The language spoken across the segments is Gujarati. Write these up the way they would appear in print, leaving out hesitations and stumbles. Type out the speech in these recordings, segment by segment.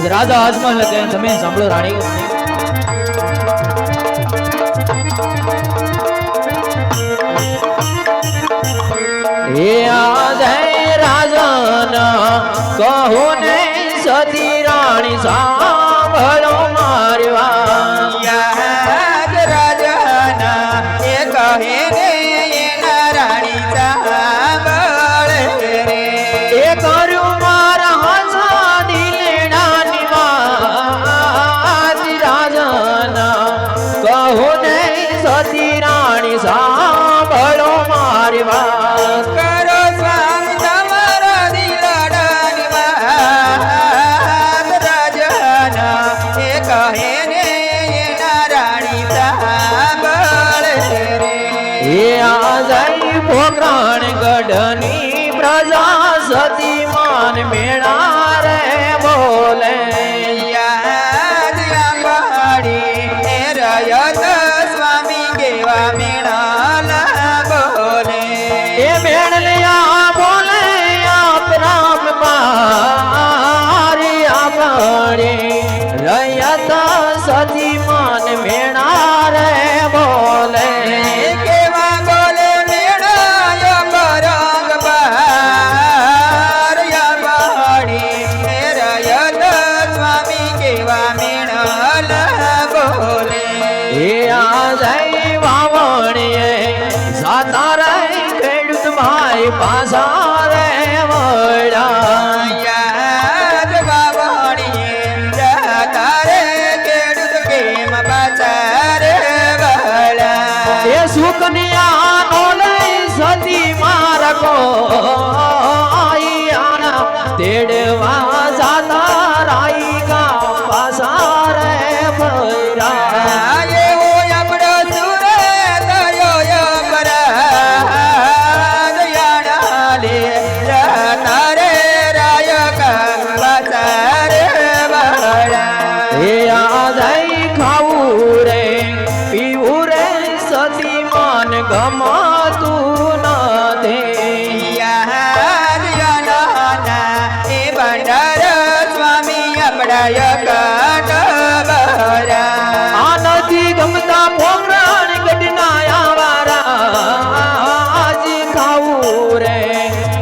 राजा आजमल लगे તમે સાંભળો રાણી એ આજે રાજન કહો ને સતી રાણી સાંભળો મારી વાત યાદ રાજના એ કહે ને એના રાણી સાંભળે રે એ કર્યું મારા સાંભળો મારી વાત કરો સ્વામી તમારા દિલડાની વાત રાજના એ કહે ને એના રાણી સાંભળે રે એ આજાઈ પોકરાણ ગઢની પ્રજા સતી માન મેળા રે બોલે યાદ આંબાડી એ રયત સ્વામી કેવા મેળા બોલે એ મેળલિયા બોલે આપ રામ મારી આપણી રયત સતી માન મેળા રે બોલે કેવા બોલે મેળાયો કરંગ બાર આપણી રયત સ્વામી કેવા મેળા બોલે એ આજાઈ વાવણીએ સાતા રે ખેડૂત ભાઈ પાસા રે વળ્યા યાદ વાવણીએ સાતા રે ખેડૂત આના તેડવા જાતા રાઈ ગા પાસારે ભૈરા એવો આપણો સુરે તયો યમરાજ લે તારે રાય કા પાસારે ભૈરા એ આદઈ ખાવું રે પીવું રે સતી મન ગમતું નથી એ ભંડાર સ્વામી આપણા કાઢ આ નથી ગમતા ભોગરાણ ગઢના આવારા આજ ખાવું રે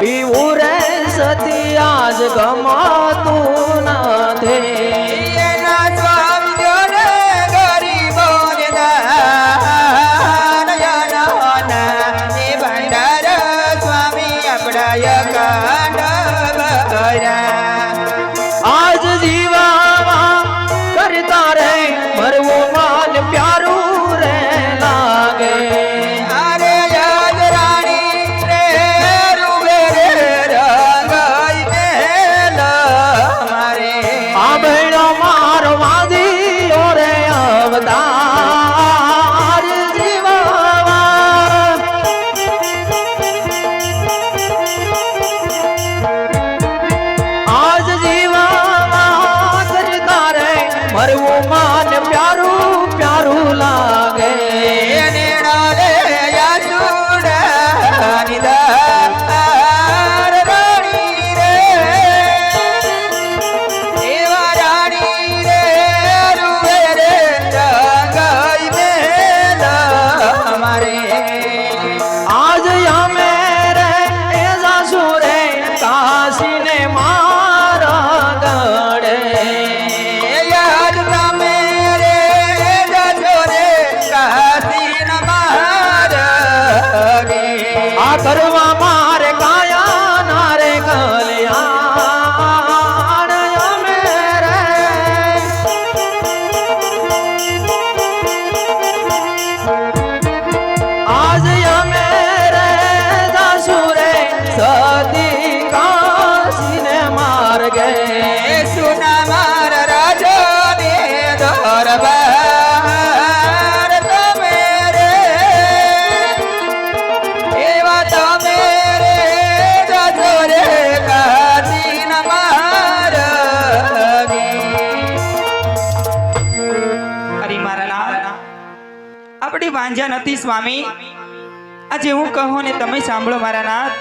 પીવું રે સતી આજ ગમતું નથી आज जीवा करता रे मरवो मान प्यारू रे लागे अरे याद रानी रे रूबे रे रंगाई मेल मारे आ बहनो मारो माधी ओरे अवतार जीवा आज जीवा करता रे मरવું માન પ્યારું પ્યારું લાગે નેણાલે યાસુડા નિદાર રાણી રે એવા રાણી રે રૂવે રે રંગાઈ મેલ મારે આજ અમે રે એ જાસુ રે કાશીને મારા ગડે યાદ તમે રે જાજો રે કાશીન મારગે આ કરવા મારે કાયા ના રે કલ્યાણ અમે રે आज અમે રે જાસુ રે સતી કાશીને માર્ગે સુના માર રાજો ને દરબાર તમે રે એવા તમે રે જાજો રે કાશીને માર્ગે અરે મારા લાલ આપણી વાંજા નથી સ્વામી આજે હું કહું ને તમે સાંભળો મારા નાથ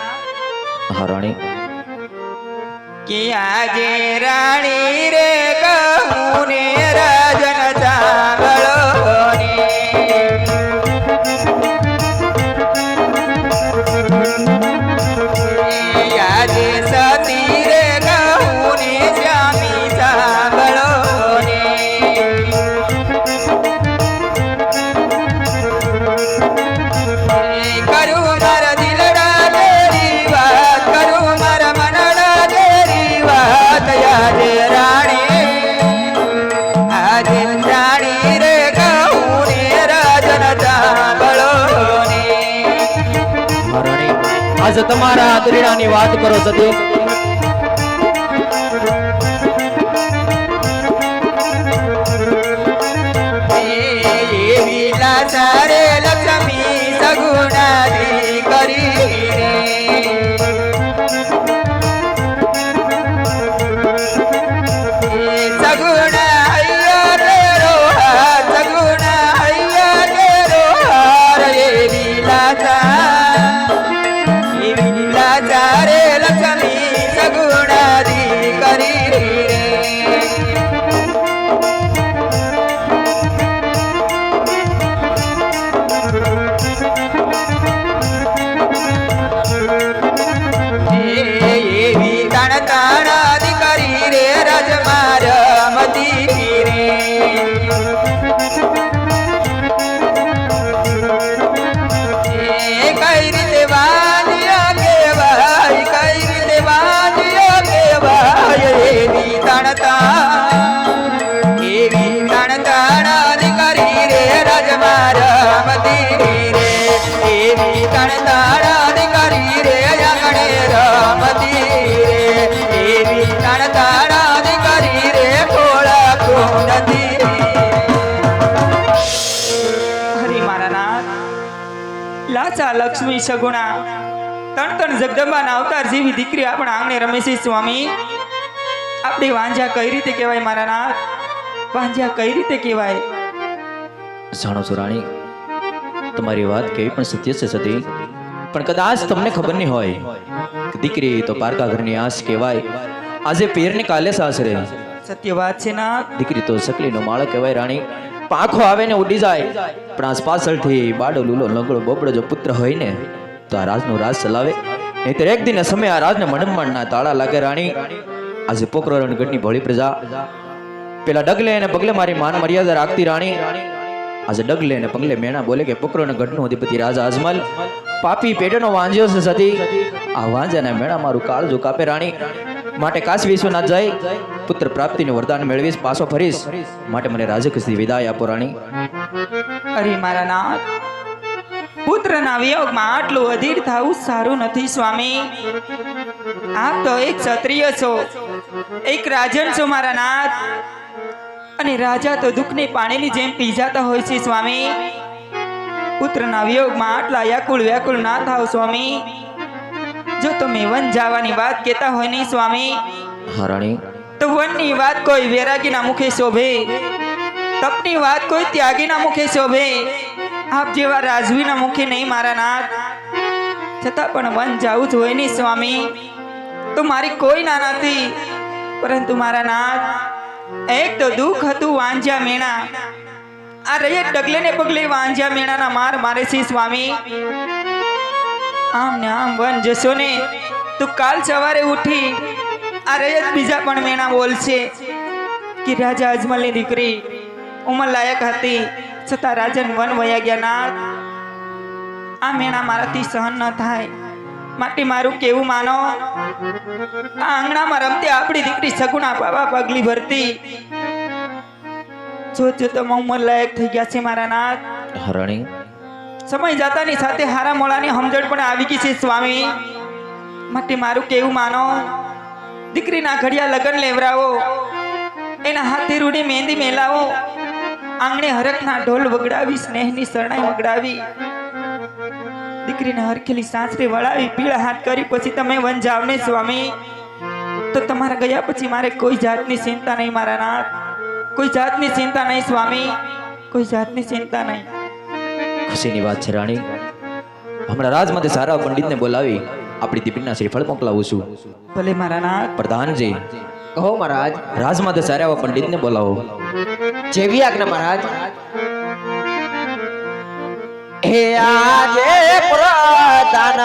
હરણી કે આજે રાણી રે કહું ને રાજન સાંભળો ને આજે સતી રે કહું ને શ્યામી સાંભળો ને કરું મારા દિલડા તેરી વાત કરું મારા મનડા તેરી વાત આજે રાણી રે કહું ને રાજન સાંભળો ને હરણી આજ તમારા આદરીણાની વાત કરો સતી એવી લાચાર રે લક્ષ્મી સગુણાથી કરી રે સગુણા હૈયા રે રોહાર સગુણા હૈયા રે રોહાર એવી લાચાર રે લક્ષ્મી સગુણાથી કરી રે એવી તણ તણ કરી રે રજમાર મતી રે કઈ રીતે વાંજ્યા કેવાય કઈ રીતે વાંજ્યા કેવાય એવી તણ તણ કરી રે રજમાર મતી રે એવી તણ તણ કરી રે પાછા લક્ષ્મી સગુણા ત્રણ ત્રણ જગદંબાના અવતાર જેવી દીકરી આપણા આંગણે રમે છે સ્વામી. આપણી વાંઝા કઈ રીતે કહેવાય મારા નાથ? વાંઝા કઈ રીતે કહેવાય? જાણો છો રાણી, તમારી વાત કેવી પણ સત્ય છે સતી, પણ કદાચ તમને ખબર નહીં હોય કે દીકરી તો પારકા ઘરની આંસ કહેવાય. આજે પીર ને કાલે સાસરે. સત્ય વાત છે નાથ. દીકરી તો સકલીનો માળો કહેવાય રાણી. પાંખો આવે ને ઉડી જાય, પણ આસ પાછળથી બાડો લૂલો લંગડો બોબડો જો પુત્ર હોય ને તો આ રાજનું રાજ ચલાવે. નહીંતર એક દિન સમય આ રાજને મણમણના તાળા લાગે રાણી. આજે પોકરો રણગઢની ભોળી પ્રજા પેલા ડગલે અને પગલે મારી માન મર્યાદા રાખતી રાણી. આજે ડગલે અને પગલે મેણા બોલે કે પોકરો અને ગઢનો અધિપતિ રાજા અજમલ પાપી પેટનો વાંજ્યો છે સતી. આ વાંજાના મેણા મારું કાળજું કાપે રાણી. માટે કાશી વિશ્વનાથ જઈ પુત્ર પ્રાપ્તિનું વરદાન મેળવીશ, પાછો ફરીશ. માટે મને રાજકથી વિદાય આપો રાણી. અરે મારા નાથ, પુત્રના વિયોગમાં આટલું અધીર થવું સારું નથી સ્વામી. આપ તો એક ક્ષત્રિય છો, એક રાજન છો મારા નાથ. અને રાજા તો દુઃખની પાણીની જેમ પી જતા હોય છે સ્વામી. પુત્રના વિયોગમાં આટલા વ્યાકુળ વ્યાકુળ ના થાવ સ્વામી. જો તમે વન જવાની વાત કહેતા હોય નહીં સ્વામી, હા રાણી. તો વનની વાત કોઈ વૈરાગીના મુખે શોભે, તપની વાત કોઈ ત્યાગીના મુખે શોભે, આપ જેવા રાજવીના મુખે નહીં મારા નાથ. છતાં પણ વન જવું જ હોય નહીં સ્વામી. તો મારી કોઈ ના નથી, પરંતુ મારા નાથ એક તો દુઃખ હતું વાંઝ્યા મેણા. આ રૈયત ડગલે ને પગલે વાંઝ્યા મેણાના માર મારે છે સ્વામી. આમ ને આમ વન જશો ને તું કાલ સવારે ઉઠી આ રૈયત બીજા પણ મેણા બોલશે કે રાજા અજમલની દીકરી ઉંમર લાયક હતી છતાં રાજન વન વયા ગયા નાથ. આ મેણા મારાથી સહન ન થાય, માટે મારું કેવું માનો. આ આંગણામાં રમતી આપણી દીકરી સગુણા પાવા પગલી ભરતી જો તમે ઉંમર લાયક થઈ ગયા છે મારા નાથ. હરણી, સમય જાતાની સાથે હારા મોળાની સમજણ પણ આવી ગઈ છે સ્વામી. માટે મારું કેવું માનો. દીકરીના ઘડિયા લગન લેવરાવો, એના હાથે રૂડી મહેંદી મેલાવો, આંગણે હરખના ઢોલ વગડાવી, સ્નેહની શરણાઈ વગડાવી, દીકરીને હરખેલી સાસરે વળાવી, પીળા હાથ કરી પછી તમે વન જાવ ને સ્વામી. તો તમારા ગયા પછી મારે કોઈ જાતની ચિંતા નહીં મારા નાથ. કોઈ જાતની ચિંતા નહીં સ્વામી, કોઈ જાતની ચિંતા નહીં. ખુશીની વાત છે રાણી. હમણાં રાજમાંથી સારા પંડિતને બોલાવી આપણી દીકરીના શ્રીફળ મોકલાવું છું. ભલે મારા નાથ. પ્રધાનજી, કહો મહારાજ. રાજમાંથી સારા એવા પંડિતને બોલાવો. જેવી આજ્ઞા મહારાજ. હે આજે પ્રધાન